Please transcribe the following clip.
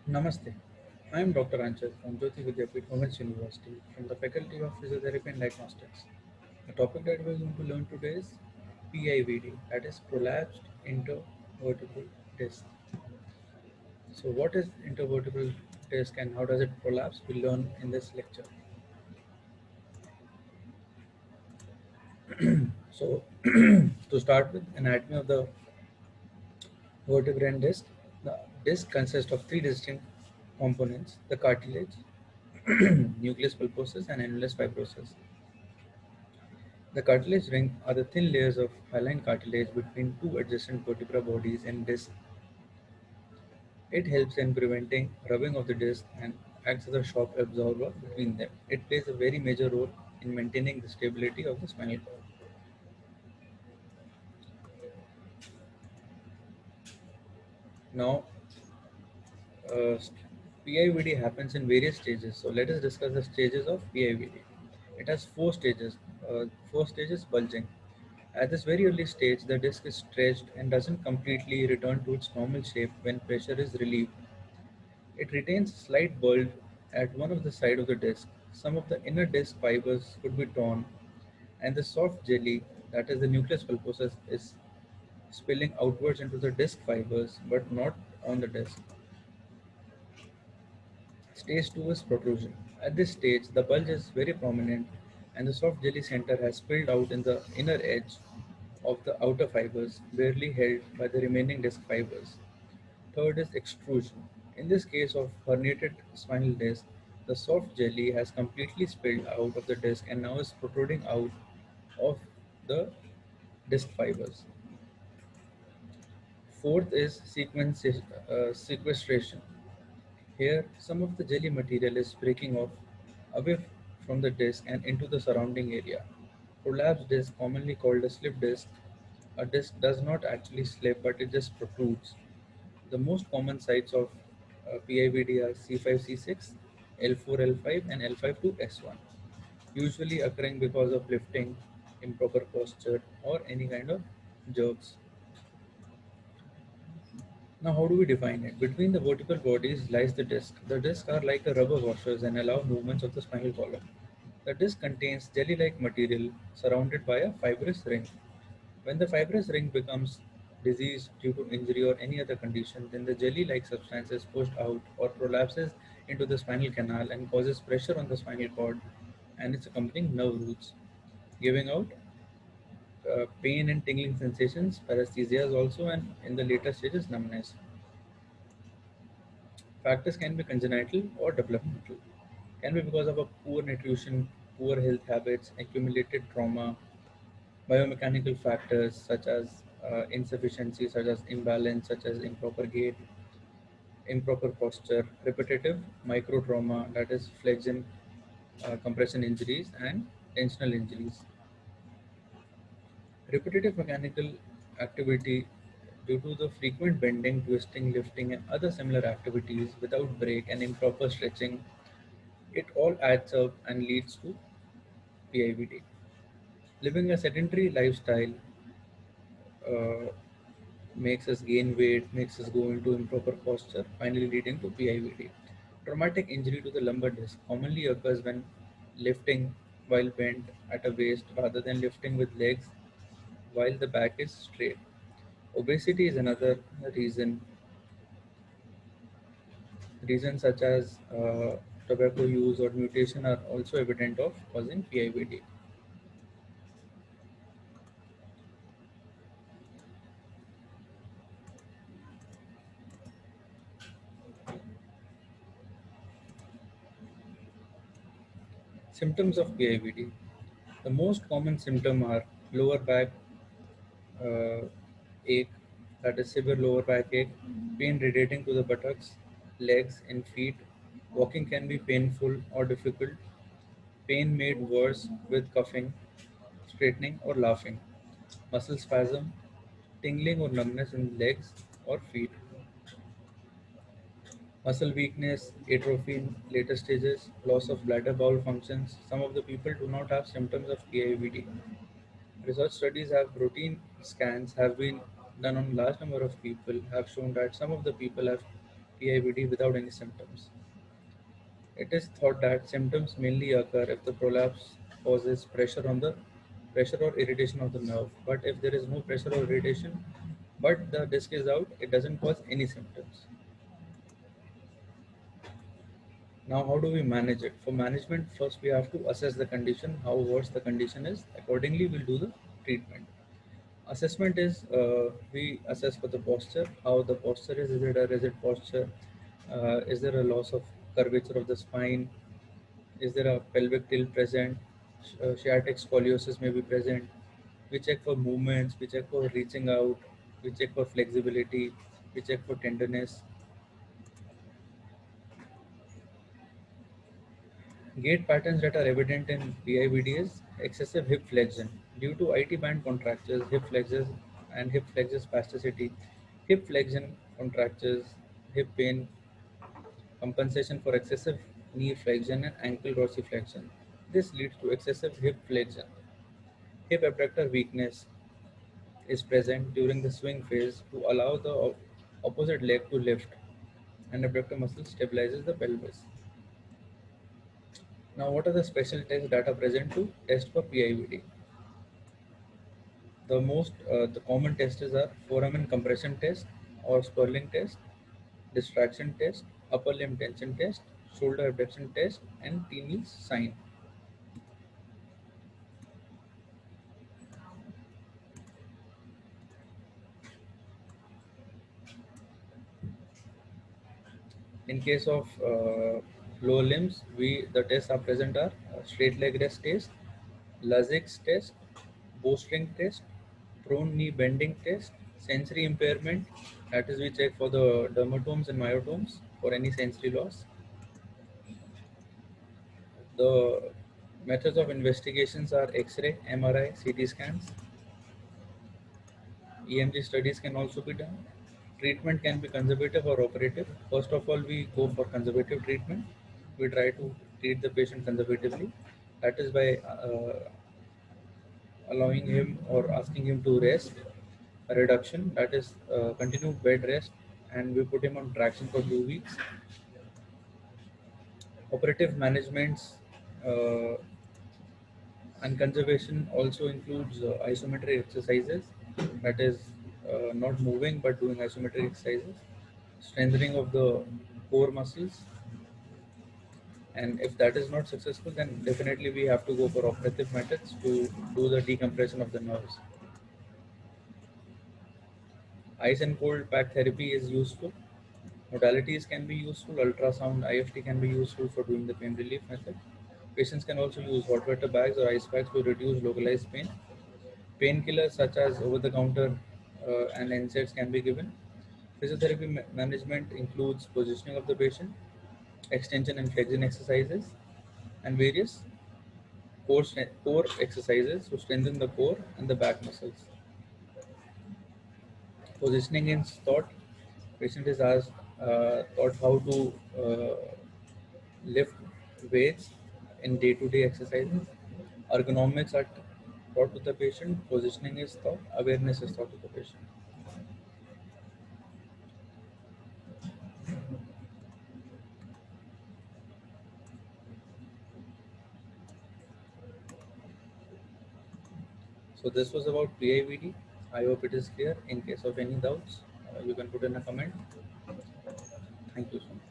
Namaste. I am Dr. Anchal from Jyoti Vidyapeeth Women's University from the Faculty of Physiotherapy and Diagnostics. The topic that we are going to learn today is PIVD, that is prolapsed intervertebral disc. So, what is intervertebral disc and how does it prolapse? We'll learn in this lecture. So, to start with, anatomy of the vertebrae and disc. The disc consists of three distinct components: the cartilage, nucleus pulposus, and annulus fibrosus. The cartilage ring are the thin layers of hyaline cartilage between two adjacent vertebra bodies and disc. It helps in preventing rubbing of the disc and acts as a shock absorber between them. It plays a very major role in maintaining the stability of the spinal cord. Now, uh, PIVD happens in various stages. So let us discuss the stages of PIVD. It has four stages. First stage is bulging. At this very early stage, the disc is stretched and doesn't completely return to its normal shape when pressure is relieved. It retains a slight bulge at one of the side of the disc. Some of the inner disc fibers could be torn, and the soft jelly, that is the nucleus pulposus, is spilling outwards into the disc fibers, but not on the disc. Stage 2 is protrusion. At this stage, the bulge is very prominent, and the soft jelly center has spilled out in the inner edge of the outer fibers, barely held by the remaining disc fibers. Third is extrusion. In this case of herniated spinal disc, the soft jelly has completely spilled out of the disc and now is protruding out of the disc fibers. Fourth is sequestration. Here, some of the jelly material is breaking off away from the disc and into the surrounding area. Prolapsed disc, commonly called a slip disc, a disc does not actually slip but it just protrudes. The most common sites of PIVD are C5, C6, L4, L5, and L5 to S1, usually occurring because of lifting, improper posture, or any kind of jerks. Now, how do we define it? Between the vertebral bodies lies the disc. The discs are like a rubber washers and allow movements of the spinal column. The disc contains jelly-like material surrounded by a fibrous ring. When the fibrous ring becomes diseased due to injury or any other condition, then the jelly-like substance is pushed out or prolapses into the spinal canal and causes pressure on the spinal cord and its accompanying nerve roots, giving out pain and tingling sensations, paresthesias also, and in the later stages, numbness. Factors can be congenital or developmental. Can be because of a poor nutrition, poor health habits, accumulated trauma, biomechanical factors such as insufficiency, such as imbalance, such as improper gait, improper posture, repetitive micro trauma, that is flexion, compression injuries, and tensional injuries. Repetitive mechanical activity due to the frequent bending, twisting, lifting, and other similar activities without break and improper stretching, it all adds up and leads to PIVD. Living a sedentary lifestyle uh, makes us gain weight, makes us go into improper posture, finally leading to PIVD. Traumatic injury to the lumbar disc commonly occurs when lifting while bent at a waist rather than lifting with legs while the back is straight. Obesity is another reason. Reasons such as tobacco use or mutation are also evident of causing PIVD. Symptoms of PIVD. The most common symptom are lower back uh, ache, that is severe lower back ache, pain radiating to the buttocks, legs, and feet. Walking can be painful or difficult. Pain made worse with coughing, straightening, or laughing. Muscle spasm, tingling or numbness in legs or feet. Muscle weakness, atrophy in later stages, loss of bladder bowel functions. Some of the people do not have symptoms of PIVD. Research studies have scans have been done on large number of people have shown that some of the people have PIVD without any symptoms. It is thought that symptoms mainly occur if the prolapse causes pressure or irritation of the nerve. But if there is no pressure or irritation, but the disc is out, it doesn't cause any symptoms. Now, how do we manage it? For management, first we have to assess the condition, how worse the condition is. Accordingly, we'll do the treatment. Assessment is we assess for the posture, how the posture is. Is it a rigid posture? Is there a loss of curvature of the spine? Is there a pelvic tilt present? Sciatic scoliosis may be present. We check for movements, we check for reaching out, we check for flexibility, we check for tenderness. Gait patterns that are evident in PIVD is excessive hip flexion. Due to IT band contractures, hip flexors and hip flexor spasticity, hip flexion contractures, hip pain, compensation for excessive knee flexion and ankle dorsiflexion. This leads to excessive hip flexion. Hip abductor weakness is present during the swing phase to allow the opposite leg to lift, and abductor muscle stabilizes the pelvis. Now, what are the special tests that are present to test for PIVD? The common tests are foramen compression test or Sperling test, distraction test, upper limb tension test, shoulder abduction test, and Teeney's sign. In case of lower limbs, we the tests are present are straight leg rest test, Lasix test, bowstring test, prone knee bending test, sensory impairment. That is, we check for the dermatomes and myotomes for any sensory loss. The methods of investigations are X-ray, MRI, CT scans. EMG studies can also be done. Treatment can be conservative or operative. First of all, we go for conservative treatment. We try to treat the patient conservatively. That is by allowing him or asking him to rest, a reduction, that is continued bed rest, and we put him on traction for 2 weeks. Operative managements uh, and conservation also includes isometric exercises, that is not moving but doing isometric exercises, strengthening of the core muscles, and if that is not successful, then definitely we have to go for operative methods to do the decompression of the nerves. Ice and cold pack therapy is useful. Modalities can be useful. Ultrasound, IFT can be useful for doing the pain relief method. Patients can also use hot water bags or ice packs to reduce localized pain. Painkillers such as over-the-counter and NSAIDs can be given. Physiotherapy management includes positioning of the patient, extension and flexion exercises, and various core exercises to strengthen the core and the back muscles. Positioning is taught. Patient is asked taught how to lift weights in day-to-day exercises. Ergonomics are taught to the patient. Positioning is taught. Awareness is taught to the patient. So this was about PIVD. I hope it is clear. In case of any doubts, you can put in a comment. Thank you so much.